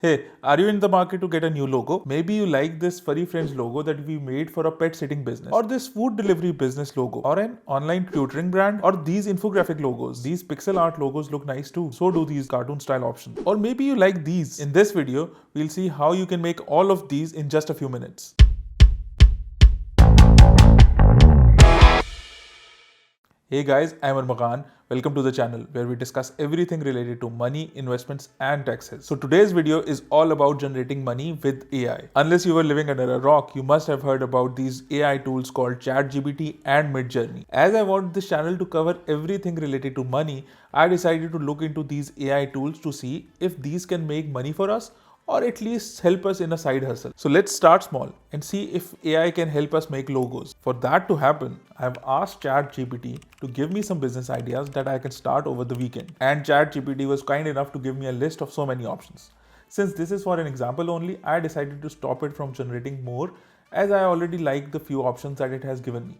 Hey, are you in the market to get a new logo? Maybe you like this furry friends logo that we made for a pet sitting business, or this food delivery business logo, or an online tutoring brand, or these infographic logos. These pixel art logos look nice too. So do these cartoon style options. Or maybe you like these. In this video, we'll see how you can make all of these in just a few minutes. Hey guys, I'm Armagan. Welcome to the channel where we discuss everything related to money, investments and taxes. So today's video is all about generating money with AI. Unless you were living under a rock, you must have heard about these AI tools called ChatGPT and Midjourney. As I want this channel to cover everything related to money, I decided to look into these AI tools to see if these can make money for us or at least help us in a side hustle. So let's start small and see if AI can help us make logos. For that to happen, I've asked ChatGPT to give me some business ideas that I can start over the weekend. And ChatGPT was kind enough to give me a list of so many options. Since this is for an example only, I decided to stop it from generating more as I already like the few options that it has given me.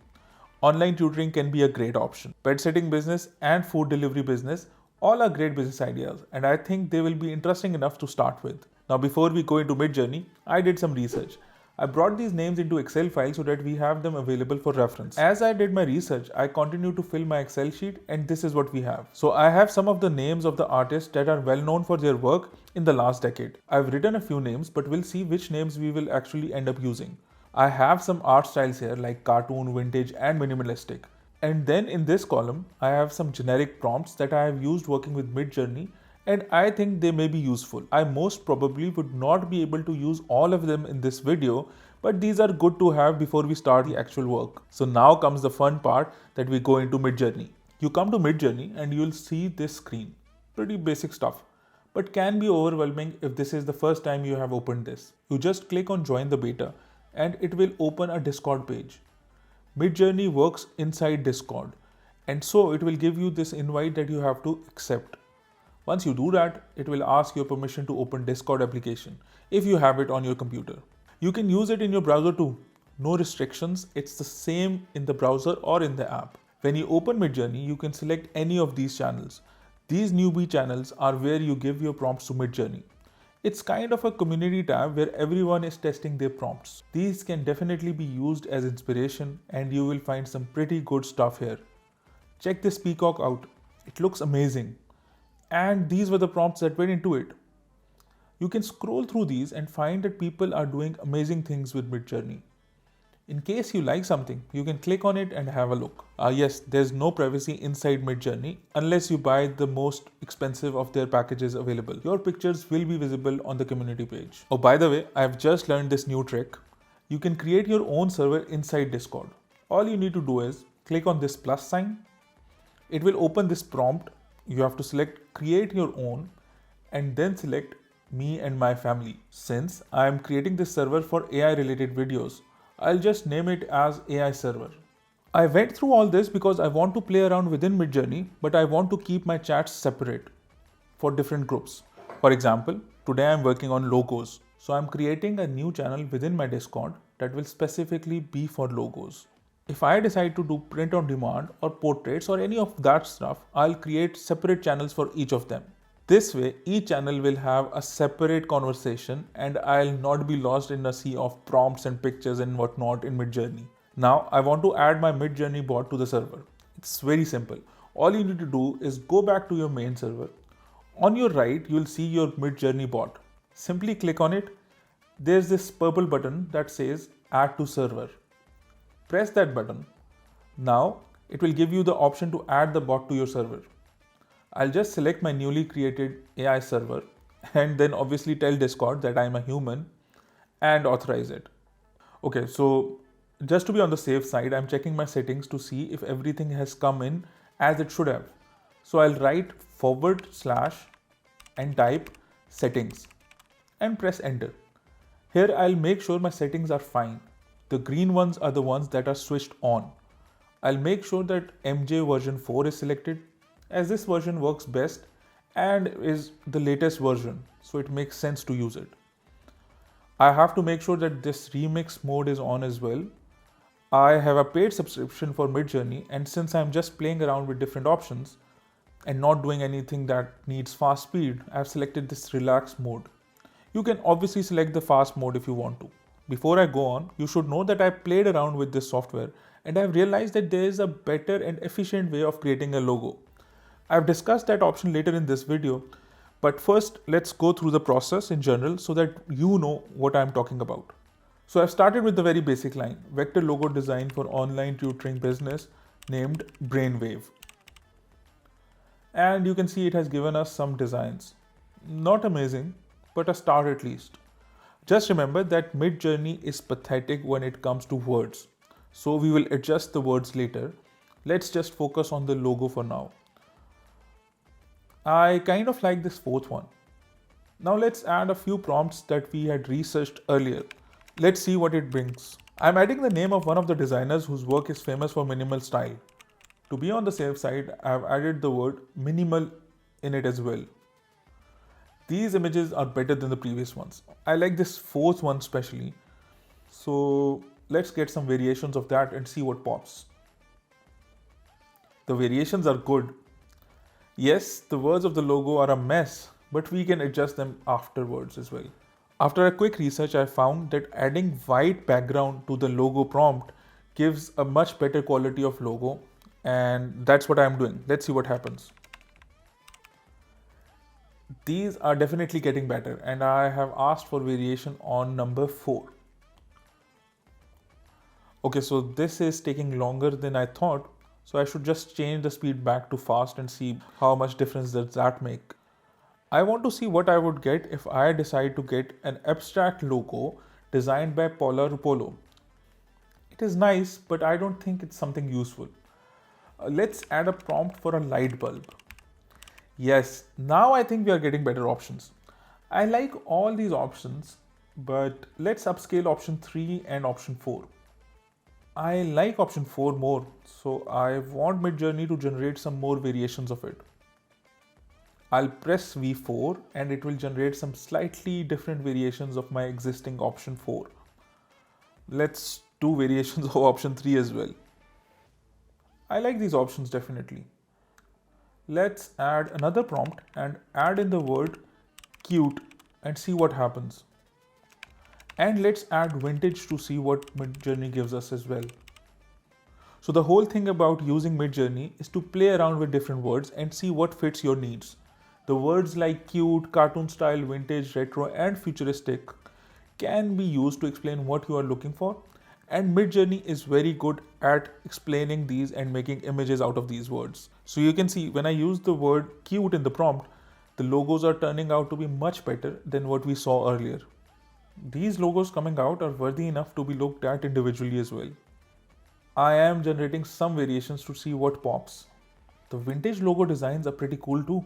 Online tutoring can be a great option. Pet sitting business and food delivery business all are great business ideas, and I think they will be interesting enough to start with. Now, before we go into Midjourney, I did some research. I brought these names into Excel files so that we have them available for reference. As I did my research, I continued to fill my Excel sheet, and this is what we have. So I have some of the names of the artists that are well known for their work in the last decade. I've written a few names, but we'll see which names we will actually end up using. I have some art styles here like cartoon, vintage and minimalistic. And then in this column, I have some generic prompts that I have used working with Midjourney and I think they may be useful. I most probably would not be able to use all of them in this video, but these are good to have before we start the actual work. So now comes the fun part that we go into Midjourney. You come to Midjourney and you'll see this screen. Pretty basic stuff, but can be overwhelming if this is the first time you have opened this. You just click on join the beta and it will open a Discord page. Midjourney works inside Discord, and so it will give you this invite that you have to accept. Once you do that, it will ask your permission to open Discord application if you have it on your computer. You can use it in your browser too. No restrictions, it's the same in the browser or in the app. When you open Midjourney, you can select any of these channels. These newbie channels are where you give your prompts to Midjourney. It's kind of a community tab where everyone is testing their prompts. These can definitely be used as inspiration and you will find some pretty good stuff here. Check this peacock out. It looks amazing. And these were the prompts that went into it. You can scroll through these and find that people are doing amazing things with Midjourney. In case you like something, you can click on it and have a look. Yes, there's no privacy inside Midjourney unless you buy the most expensive of their packages available. Your pictures will be visible on the community page. Oh, by the way, I've just learned this new trick. You can create your own server inside Discord. All you need to do is click on this plus sign. It will open this prompt. You have to select create your own and then select me and my family. Since I am creating this server for AI related videos, I'll just name it as AI server. I went through all this because I want to play around within Midjourney, but I want to keep my chats separate for different groups. For example, today I'm working on logos. So I'm creating a new channel within my Discord that will specifically be for logos. If I decide to do print on demand or portraits or any of that stuff, I'll create separate channels for each of them. This way, each channel will have a separate conversation and I'll not be lost in a sea of prompts and pictures and whatnot in Midjourney. Now, I want to add my Midjourney bot to the server. It's very simple. All you need to do is go back to your main server. On your right, you'll see your Midjourney bot. Simply click on it. There's this purple button that says Add to Server. Press that button. Now, it will give you the option to add the bot to your server. I'll just select my newly created AI server and then obviously tell Discord that I'm a human and authorize it. Okay, so just to be on the safe side, I'm checking my settings to see if everything has come in as it should have. So I'll write / and type settings and press enter. Here I'll make sure my settings are fine. The green ones are the ones that are switched on. I'll make sure that MJ version 4 is selected, as this version works best and is the latest version, so it makes sense to use it. I have to make sure that this remix mode is on as well. I have a paid subscription for Midjourney, and since I'm just playing around with different options and not doing anything that needs fast speed, I've selected this relax mode. You can obviously select the fast mode if you want to. Before I go on, you should know that I played around with this software and I've realized that there is a better and efficient way of creating a logo. I've discussed that option later in this video, but first let's go through the process in general so that you know what I'm talking about. So I've started with the very basic line, vector logo design for online tutoring business named Brainwave. And you can see it has given us some designs. Not amazing, but a start at least. Just remember that Midjourney is pathetic when it comes to words. So we will adjust the words later. Let's just focus on the logo for now. I kind of like this fourth one. Now let's add a few prompts that we had researched earlier. Let's see what it brings. I'm adding the name of one of the designers whose work is famous for minimal style. To be on the safe side, I've added the word minimal in it as well. These images are better than the previous ones. I like this fourth one especially. So let's get some variations of that and see what pops. The variations are good. Yes, the words of the logo are a mess, but we can adjust them afterwards as well. After a quick research, I found that adding white background to the logo prompt gives a much better quality of logo, and that's what I'm doing. Let's see what happens. These are definitely getting better, and I have asked for variation on number 4. Okay, so this is taking longer than I thought, so I should just change the speed back to fast and see how much difference does that make. I want to see what I would get if I decide to get an abstract logo designed by Paula Rupolo. It is nice, but I don't think it's something useful. Let's add a prompt for a light bulb. Yes, now I think we are getting better options. I like all these options, but let's upscale option 3 and option 4. I like option 4 more, so I want Midjourney to generate some more variations of it. I'll press V4 and it will generate some slightly different variations of my existing option 4. Let's do variations of option 3 as well. I like these options definitely. Let's add another prompt and add in the word cute and see what happens. And let's add vintage to see what Midjourney gives us as well. So the whole thing about using Midjourney is to play around with different words and see what fits your needs. The words like cute, cartoon style, vintage, retro and futuristic can be used to explain what you are looking for, and Midjourney is very good at explaining these and making images out of these words. So you can see when I use the word cute in the prompt, the logos are turning out to be much better than what we saw earlier. These logos coming out are worthy enough to be looked at individually as well. I am generating some variations to see what pops. The vintage logo designs are pretty cool too.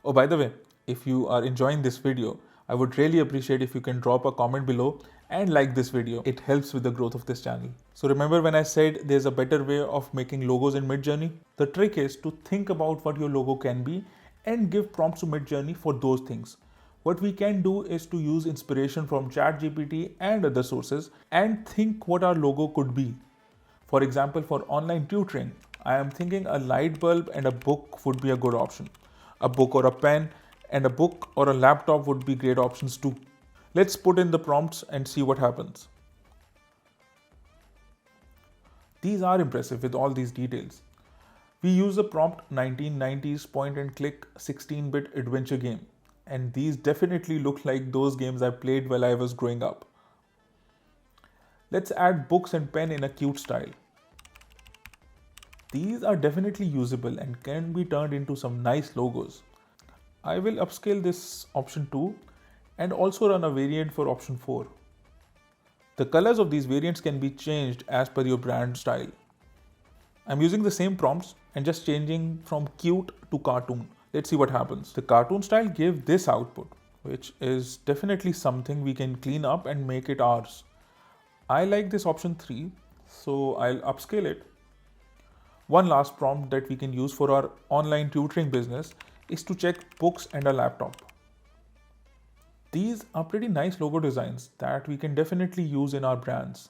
Oh, by the way, if you are enjoying this video, I would really appreciate if you can drop a comment below and like this video. It helps with the growth of this channel. So remember when I said there's a better way of making logos in Midjourney? The trick is to think about what your logo can be and give prompts to Midjourney for those things. What we can do is to use inspiration from ChatGPT and other sources and think what our logo could be. For example, for online tutoring, I am thinking a light bulb and a book would be a good option. A book or a pen and a book or a laptop would be great options too. Let's put in the prompts and see what happens. These are impressive with all these details. We use the prompt 1990s point and click 16-bit adventure game, and these definitely look like those games I played while I was growing up. Let's add books and pen in a cute style. These are definitely usable and can be turned into some nice logos. I will upscale this option 2 and also run a variant for option 4. The colors of these variants can be changed as per your brand style. I'm using the same prompts and just changing from cute to cartoon. Let's see what happens. The cartoon style gave this output, which is definitely something we can clean up and make it ours. I like this option 3, so I'll upscale it. One last prompt that we can use for our online tutoring business is to check books and a laptop. These are pretty nice logo designs that we can definitely use in our brands.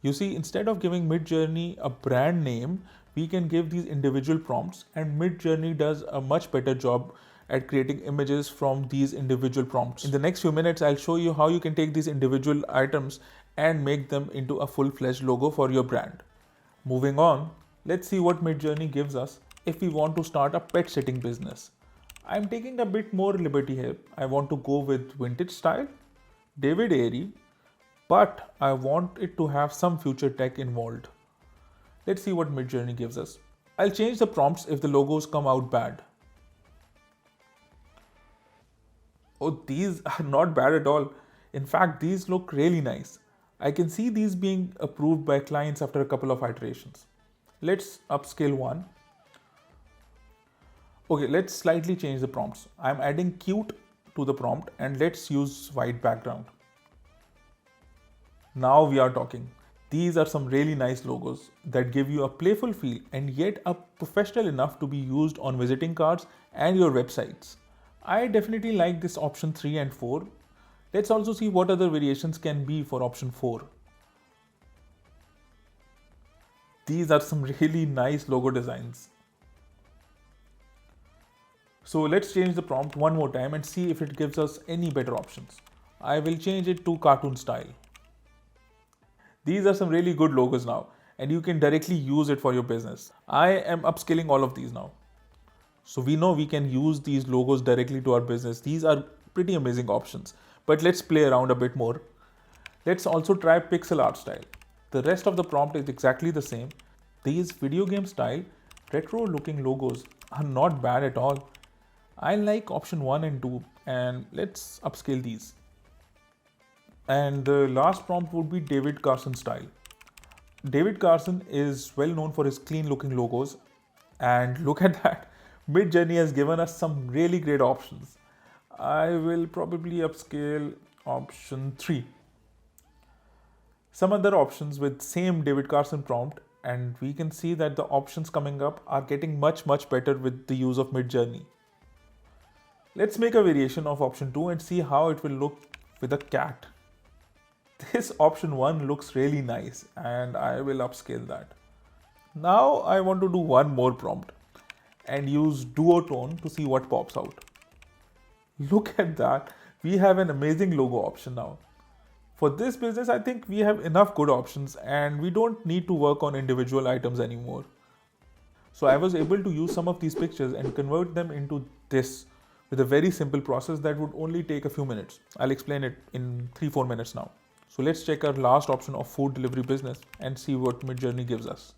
You see, instead of giving Midjourney a brand name, we can give these individual prompts and Midjourney does a much better job at creating images from these individual prompts. In the next few minutes, I'll show you how you can take these individual items and make them into a full-fledged logo for your brand. Moving on, let's see what Midjourney gives us if we want to start a pet sitting business. I'm taking a bit more liberty here. I want to go with vintage style, David Airy, but I want it to have some future tech involved. Let's see what Midjourney gives us. I'll change the prompts if the logos come out bad. Oh, these are not bad at all. In fact, these look really nice. I can see these being approved by clients after a couple of iterations. Let's upscale one. Okay, let's slightly change the prompts. I'm adding cute to the prompt and let's use white background. Now we are talking. These are some really nice logos that give you a playful feel and yet are professional enough to be used on visiting cards and your websites. I definitely like this option 3 and 4. Let's also see what other variations can be for option 4. These are some really nice logo designs. So let's change the prompt one more time and see if it gives us any better options. I will change it to cartoon style. These are some really good logos now and you can directly use it for your business. I am upscaling all of these now. So we know we can use these logos directly to our business. These are pretty amazing options, but let's play around a bit more. Let's also try pixel art style. The rest of the prompt is exactly the same. These video game style retro looking logos are not bad at all. I like option 1 and 2 and let's upscale these. And the last prompt would be David Carson style. David Carson is well known for his clean looking logos and look at that. Midjourney has given us some really great options. I will probably upscale option 3. Some other options with same David Carson prompt and we can see that the options coming up are getting much better with the use of Midjourney. Let's make a variation of option 2 and see how it will look with a cat. This option 1 looks really nice and I will upscale that. Now I want to do one more prompt and use duotone to see what pops out. Look at that, we have an amazing logo option now. For this business, I think we have enough good options and we don't need to work on individual items anymore. So I was able to use some of these pictures and convert them into this with a very simple process that would only take a few minutes. I'll explain it in 3-4 minutes now. So let's check our last option of food delivery business and see what Midjourney gives us.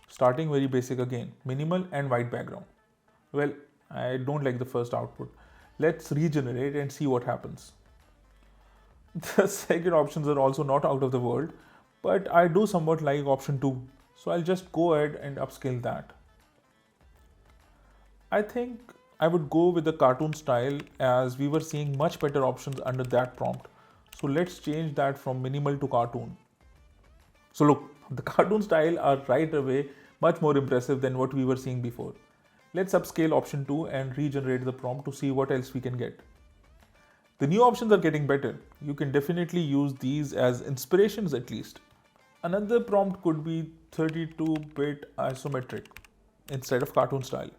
Starting very basic again, minimal and white background. Well, I don't like the first output. Let's regenerate and see what happens. The second options are also not out of the world, but I do somewhat like option 2. So I'll just go ahead and upscale that. I think I would go with the cartoon style as we were seeing much better options under that prompt. So let's change that from minimal to cartoon. So look, the cartoon style are right away much more impressive than what we were seeing before. Let's upscale option 2 and regenerate the prompt to see what else we can get. The new options are getting better. You can definitely use these as inspirations at least. Another prompt could be 32-bit isometric instead of cartoon style.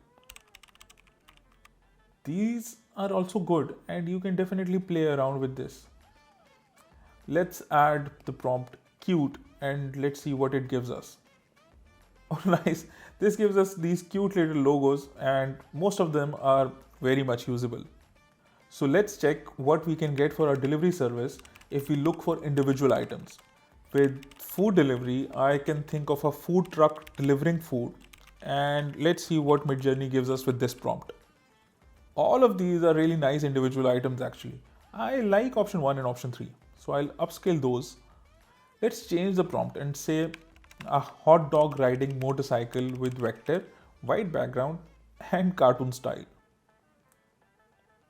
These are also good and you can definitely play around with this. Let's add the prompt cute and let's see what it gives us. Oh nice, this gives us these cute little logos and most of them are very much usable. So let's check what we can get for our delivery service if we look for individual items. With food delivery, I can think of a food truck delivering food and let's see what Midjourney gives us with this prompt. All of these are really nice individual items actually. I like option 1 and option 3. So I'll upscale those. Let's change the prompt and say a hot dog riding motorcycle with vector, white background and cartoon style.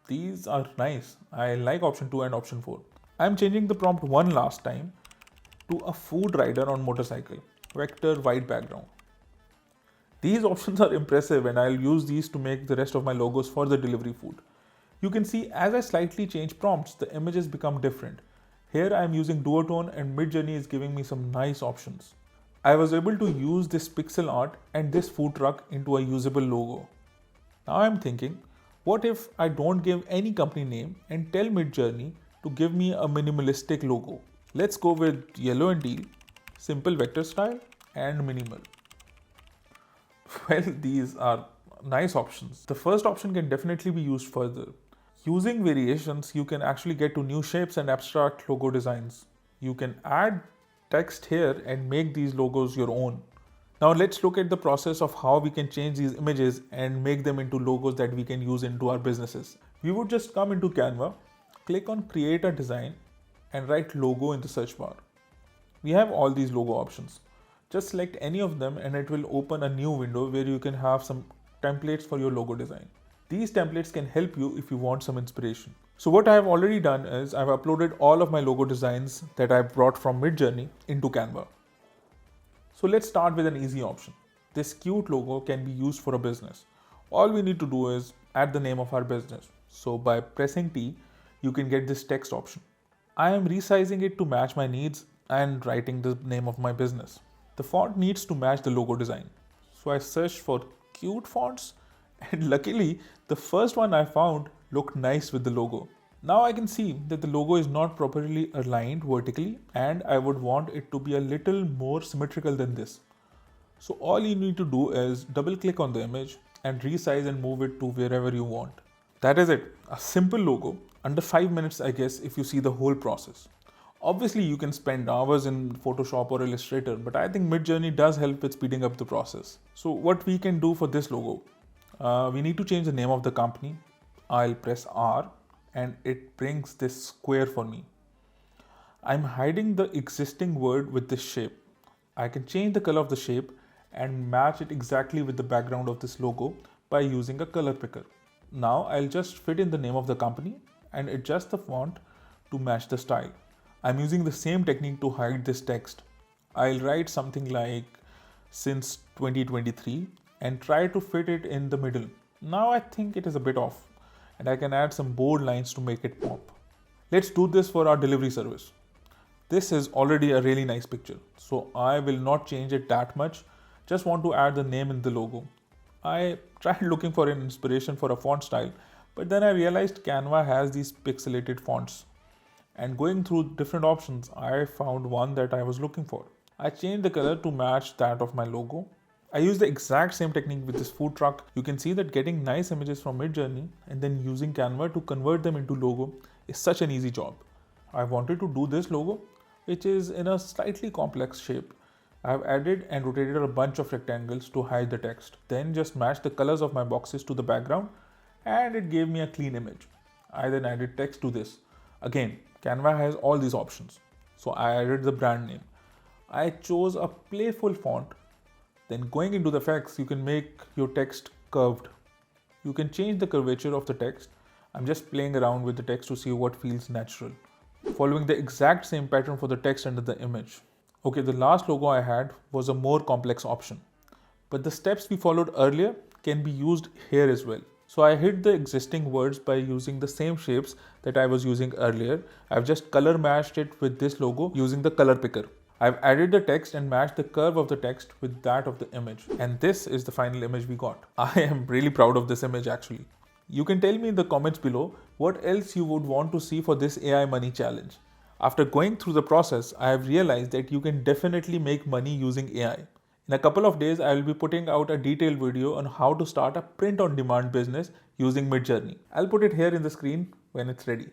These are nice. I like option 2 and option 4. I'm changing the prompt one last time to a food rider on motorcycle, vector, white background. These options are impressive and I'll use these to make the rest of my logos for the delivery food. You can see as I slightly change prompts, the images become different. Here I am using duotone and Midjourney is giving me some nice options. I was able to use this pixel art and this food truck into a usable logo. Now I'm thinking, What if I don't give any company name and tell Midjourney to give me a minimalistic logo? Let's go with yellow and teal, simple vector style, and minimal. Well, these are nice options. The first option can definitely be used further. Using variations, you can actually get to new shapes and abstract logo designs. You can add text here and make these logos your own. Now let's look at the process of how we can change these images and make them into logos that we can use into our businesses. We would just come into Canva, click on create a design and write logo in the search bar. We have all these logo options. Just select any of them and it will open a new window where you can have some templates for your logo design. These templates can help you if you want some inspiration. So what I have already done is I've uploaded all of my logo designs that I brought from Midjourney into Canva. So let's start with an easy option. This cute logo can be used for a business. All we need to do is add the name of our business. So by pressing T, you can get this text option. I am resizing it to match my needs and writing the name of my business. The font needs to match the logo design. So I searched for cute fonts and luckily the first one I found looked nice with the logo. Now I can see that the logo is not properly aligned vertically and I would want it to be a little more symmetrical than this. So all you need to do is double click on the image and resize and move it to wherever you want. That is it. A simple logo under 5 minutes, I guess, if you see the whole process. Obviously you can spend hours in Photoshop or Illustrator, but I think Midjourney does help with speeding up the process. So what we can do for this logo, we need to change the name of the company. I'll press R and it brings this square for me. I'm hiding the existing word with this shape. I can change the color of the shape and match it exactly with the background of this logo by using a color picker. Now I'll just fit in the name of the company and adjust the font to match the style. I'm using the same technique to hide this text. I'll write something like since 2023 and try to fit it in the middle. Now I think it is a bit off and I can add some bold lines to make it pop. Let's do this for our delivery service. This is already a really nice picture, so I will not change it that much. Just want to add the name in the logo. I tried looking for an inspiration for a font style, but then I realized Canva has these pixelated fonts. And going through different options, I found one that I was looking for. I changed the color to match that of my logo. I used the exact same technique with this food truck. You can see that getting nice images from Midjourney and then using Canva to convert them into logo is such an easy job. I wanted to do this logo, which is in a slightly complex shape. I have added and rotated a bunch of rectangles to hide the text. Then just matched the colors of my boxes to the background and it gave me a clean image. I then added text to this. Again, Canva has all these options. So I added the brand name. I chose a playful font. Then going into the effects, you can make your text curved. You can change the curvature of the text. I'm just playing around with the text to see what feels natural. Following the exact same pattern for the text under the image. Okay, the last logo I had was a more complex option. But the steps we followed earlier can be used here as well. So I hid the existing words by using the same shapes that I was using earlier. I've just color matched it with this logo using the color picker. I've added the text and matched the curve of the text with that of the image. And this is the final image we got. I am really proud of this image actually. You can tell me in the comments below what else you would want to see for this AI money challenge. After going through the process, I have realized that you can definitely make money using AI. In a couple of days, I will be putting out a detailed video on how to start a print-on-demand business using Midjourney. I'll put it here in the screen when it's ready.